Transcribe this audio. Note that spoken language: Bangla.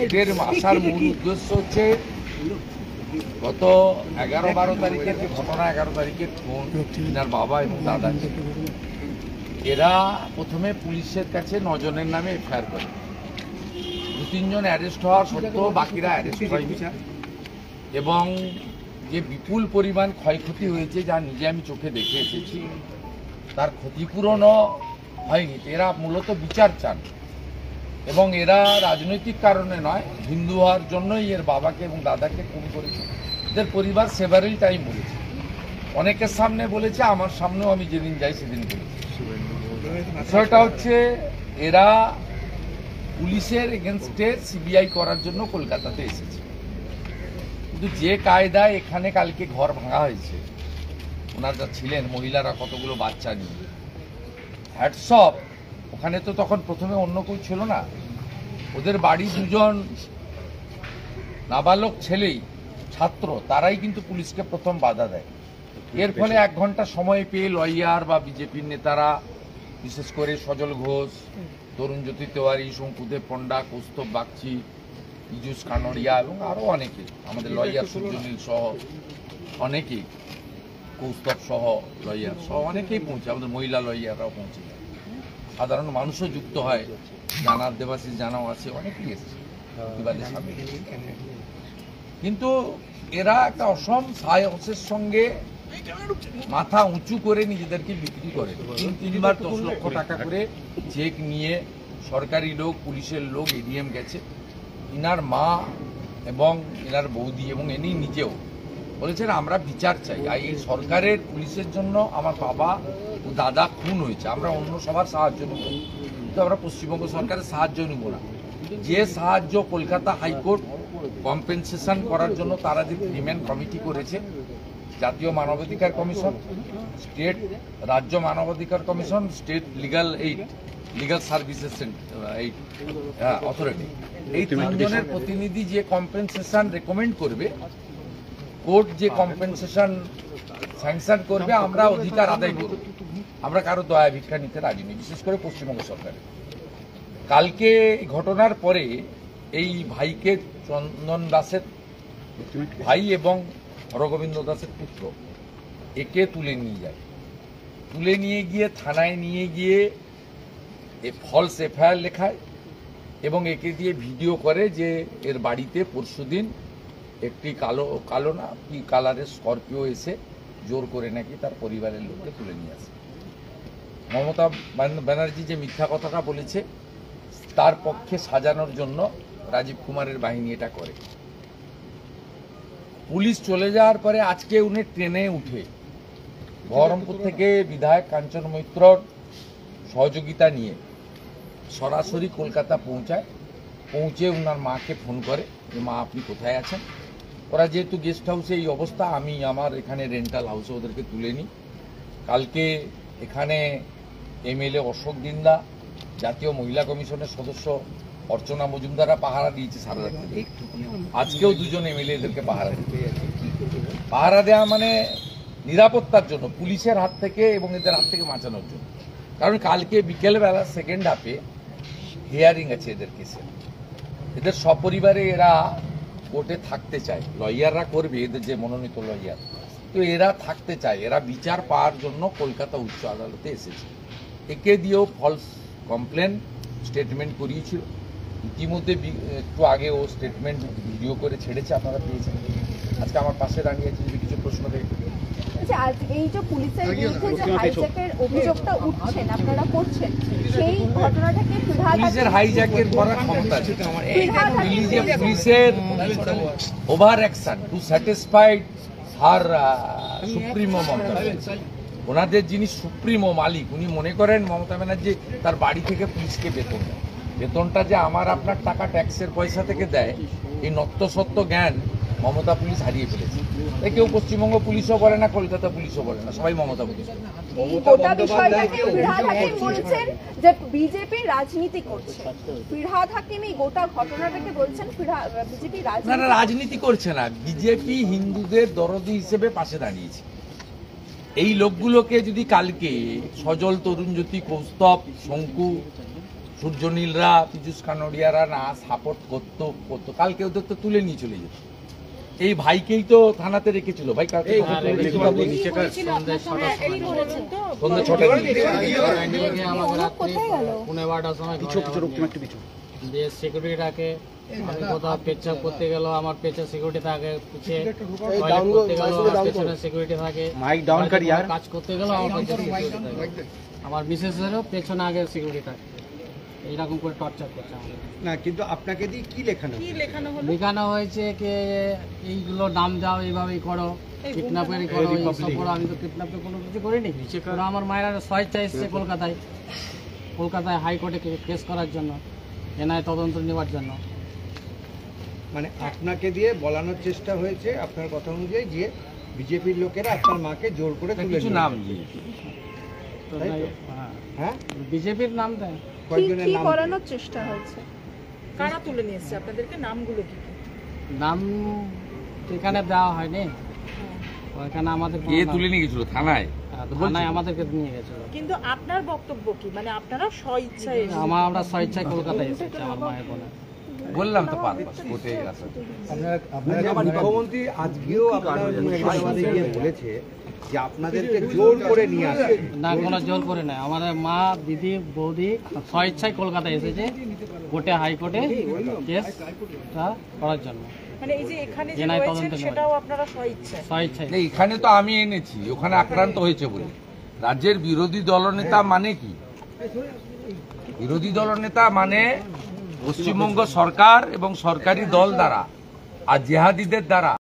এদের আসার মূল উদ্দেশ্য হচ্ছে গত 11-12 তারিখের যে ঘটনা, 11 তারিখের খুন, এনার বাবা এবং দাদা, এরা প্রথমে পুলিশের কাছে 9 জনের নামে এফআইআর করে। 2-3 জন অ্যারেস্ট হওয়ার সত্ত্বেও বাকিরা অ্যারেস্ট হয়নি এবং যে বিপুল পরিমাণ ক্ষয়ক্ষতি হয়েছে, যা নিজে আমি চোখে দেখে এসেছি, তার ক্ষতিপূরণও হয়নি। এরা মূলত বিচার চান এবং এরা রাজনৈতিক কারণে নয়, হিন্দু হওয়ার জন্যই এর বাবাকে এবং দাদাকে খুন করেছে। এদের পরিবার সেভারেল টাইম বলেছে, অনেকের সামনে বলেছে, আমার সামনেও আমি যেদিন যাই সেদিন বলেছি। বিষয়টা হচ্ছে এরা পুলিশের এগেনস্টে সিবিআই করার জন্য কলকাতাতে এসেছে, কিন্তু যে কায়দায় এখানে কালকে ঘর ভাঙা হয়েছে, ওনারা ছিলেন মহিলারা কতগুলো বাচ্চা নিয়ে, হ্যাটস অফ। ওখানে তো তখন প্রথমে অন্য কেউ ছিল না, ওদের বাড়ি 2 জন নাবালক ছেলেই ছাত্র, তারাই কিন্তু পুলিশকে প্রথম বাধা দেয়। এর ফলে 1 ঘন্টা সময় পেয়ে লয়ার বা বিজেপির নেতারা, বিশেষ করে সজল ঘোষ, তরুণজ্যোতি তেওয়ারি, শঙ্কুদেব পণ্ডা, কৌস্তব বাগচি, পীযূষ কানড়িয়া এবং আরও অনেকে, আমাদের লয়ার সূর্যনীল সহ অনেকেই, কৌস্তব সহ লয়ার সহ অনেকেই পৌঁছে, আমাদের মহিলা লয়াররাও পৌঁছে যায়, সাধারণ মানুষও যুক্ত হয়, জানার দেবাশিস জানাও আছে, অনেকেই এসেছে প্রতিবাদের সামনে। কিন্তু এরা একটা অসম সাহসের সঙ্গে মাথা উঁচু করে নিজেদেরকে বিক্রি করে 3-3 বার 10 লক্ষ টাকা করে চেক নিয়ে সরকারি লোক, পুলিশের লোক, এডিএম গেছে। ইনার মা এবং ইনার বৌদি এবং ইনি নিজেও বলেছেন আমরা বিচার চাই, আর এই সরকারের পুলিশের জন্য আমার বাবা ও দাদা খুন হয়েছে, আমরা অন্য সবার সাহায্য নেব, কিন্তু আমরা পশ্চিমবঙ্গ সরকারের সাহায্য নেব না। যে সাহায্য কলকাতা হাইকোর্ট কম্পেনসেশন করার জন্য তারা যে ক্রিমিনাল কমিটি করেছে, জাতীয় মানবাধিকার কমিশন, স্টেট রাজ্য মানবাধিকার commission, state legal services authority, এই 3 জনের প্রতিনিধি যে কম্পেনসেশন রেকমেন্ড করবে, কোর্ট যে কম্পেনসেশন স্যাংশন করবে, আমরা অধিকার আদায় করব। আমরা কারো দয়া ভিক্ষা নিতে রাজি নেই, বিশেষ করে পশ্চিমবঙ্গ সরকারের। কালকে ঘটনার পরে এই ভাইকে, চন্দন দাসের ভাই এবং হরগোবিন্দ দাসের পুত্র, একে তুলে নিয়ে যায়। তুলে নিয়ে গিয়ে থানায় নিয়ে গিয়ে ফলস এফআইআর লেখায় এবং একে দিয়ে ভিডিও করে যে এর বাড়িতে পরশুদিন একটি কালো না কি কালারের স্করপিও এসে জোর করে নাকি তার পরিবারের লোককে তুলে নিয়ে আসে। মমতা ব্যানার্জি যে মিথ্যা কথাটা বলেছে, তার পক্ষে সাজানোর জন্য রাজীব কুমারের বাহিনী এটা করে। পুলিশ চলে যাওয়ার পরে আজকে উনি ট্রেনে উঠে বহরমপুর থেকে বিধায়ক কাঞ্চন মৈত্রর সহযোগিতা নিয়ে সরাসরি কলকাতা পৌঁছায়। পৌঁছে ওনার মাকে ফোন করে যে মা আপনি কোথায় আছেন। ওরা যেহেতু গেস্ট হাউসে এই অবস্থা, আমি আমার এখানে রেন্টাল হাউসে ওদেরকে তুলে নিই। কালকে এখানে এমএলএ অশোক দিন্দা, জাতীয় মহিলা কমিশনের সদস্য অর্চনা মজুমদাররা পাহারা দিয়েছে সারা রাত্রি। আজকেও 2 জন এমএলএ এদেরকে পাহারা দিতে। পাহারা দেওয়া মানে নিরাপত্তার জন্য, পুলিশের হাত থেকে এবং এদের হাত থেকে বাঁচানোর জন্য। কারণ কালকে বিকেলবেলা সেকেন্ড হাফে হিয়ারিং আছে এদের কেসে। এদের সপরিবারে এরা কোর্টে থাকতে চায়, লয়াররা করবে, এদের যে মনোনীত লয়ার, তো এরা থাকতে চায়, এরা বিচার পাওয়ার জন্য কলকাতা উচ্চ আদালতে এসেছে। একে দিয়েও ফলস কমপ্লেন স্টেটমেন্ট করিয়েছিল। ইতিমধ্যে একটু আগে ও স্টেটমেন্ট ভিডিও করে ছেড়েছে, আপনারা পেয়েছেন। আজকে আমার পাশে দাঁড়িয়ে আছে, যদি কিছু প্রশ্ন থাকে। এই যে পুলিশের বিরুদ্ধে যে হাইজ্যাকের অভিযোগটা উঠছেন, আপনারা করছেন, সেই ঘটনাটাকে পুলিশের হাইজ্যাকের করার ক্ষমতা আছে। পুলিশের over action to satisfied her supremo Mamata Banerjee, ওনাদের যিনি সুপ্রিমো মালিক, উনি মনে করেন মমতা ব্যানার্জি তার বাড়ি থেকে পুলিশকে বেতন দেয়। বেতনটা যে আমার আপনার টাকা ট্যাক্সের পয়সা থেকে দেয়, এই নত্যসত্য জ্ঞান মমতা পুলিশ হারিয়ে ফেলেছে। তাই কেউ পশ্চিমবঙ্গ পুলিশও বলে না, কলকাতা পুলিশও বলে না, সবাই মমতা পুলিশ। বলছেন যে বিজেপি রাজনীতি করছে, ফিরহাদ হাকিম এই গোটা ঘটনাটাকে বলছেন বিজেপি রাজনীতি করছে না, বিজেপি হিন্দুদের দরদি হিসেবে পাশে দাঁড়িয়েছে। এই লোকগুলোকে যদি কালকে সজল, তরুণজ্যোতি, কৌস্তব, শঙ্কু সূর্যনীলরা, পীযুষ কানোডিয়ারা না সাপোর্ট করতো, কালকে ওদের তো তুলে নিয়ে চলে যেত। এই ভাইকেই তো থানাতে রেখেছিল। ভাই কালকে সন্ধ্যে 6টার দিকে কোথায় গেল? দিয়ে সিকিউরিটিটাকে আমি কোথাও পেচ্ছাপ করতে গেল, আমার পেছনে সিকিউরিটি থাকে, পিছিয়ে টয়লেট করতে গেল আমার পেছনে সিকিউরিটি থাকে, কাজ করতে গেল আমার পেছনে সিকিউরিটি থাকে, আমার বিশেষেরও পেছনে আগে সিকিউরিটি থাকে। এইরকম করে টর্চার করছে আমাদের। না, কিন্তু আপনাকে দিয়ে কি লেখানো হলো? লেখানো হয়েছে যে এইগুলো নাম দাও, এইভাবেই করো, কিডন্যাপেরই করো, এইসব করো। আমি তো কিডন্যাপের কোনো কিছু করিনি। ওরা আমার মায়েরা স্বেচ্ছা এসছে কলকাতায় হাইকোর্টে কেস করার জন্য, এনআইএ তদন্ত নেওয়ার জন্য। মানে আপনাকে দিয়ে বলানোর চেষ্টা হয়েছে আপনার কথা অনুযায়ী যে বিজেপির লোকেরা আপনার মাকে জোর করে তুলে কিছু নিয়ে নাম গেছে। দিয়ে তো তাই তো? হ্যাঁ, হ্যাঁ, বিজেপির নাম দেয়। কয়েকজনের কি নাম করানোর চেষ্টা হয়েছে? কারা তুলে নিয়ে এসছে আপনাদেরকে, নামগুলো কি কি? নাম এখানে দেওয়া হয়নি, ওইখানে আমাদের কে তুলে নিয়ে গেছিল থানায়? থানায় আমাদেরকে নিয়ে গেছিল। কিন্তু আপনার বক্তব্য কি, মানে আপনারা স্বইচ্ছায় এসেছেন? আমরা স্বেচ্ছায় কলকাতায় এসেছি আমার মায়ের বোনে। বললাম তো পারপাস কোর্টে আসা। মুখ্যমন্ত্রী আজকেও আপনার মুর্শিদাবাদে গিয়ে বলেছে যে আপনাদেরকে জোর করে নিয়ে আসে। না, কোনো জোর করে নাই। আমাদের মা, দিদি, বৌদি স্বেচ্ছায় কলকাতায় এসেছে কোর্টে, হাইকোর্টে কেসটা করার জন্য। মানে এই যে এখানে যে এনআইএ রয়েছেন তদন্ত সেটাও আপনারা স্বইচ্ছায়? স্বেচ্ছায়। না, এখানে তো আমি এনেছি, ওখানে আক্রান্ত হয়েছে বলে। রাজ্যের বিরোধী দলনেতা মানে কি? বিরোধী দলনেতা মানে পশ্চিমবঙ্গ সরকার এবং সরকারি দল দ্বারা আর জেহাদিদের দ্বারা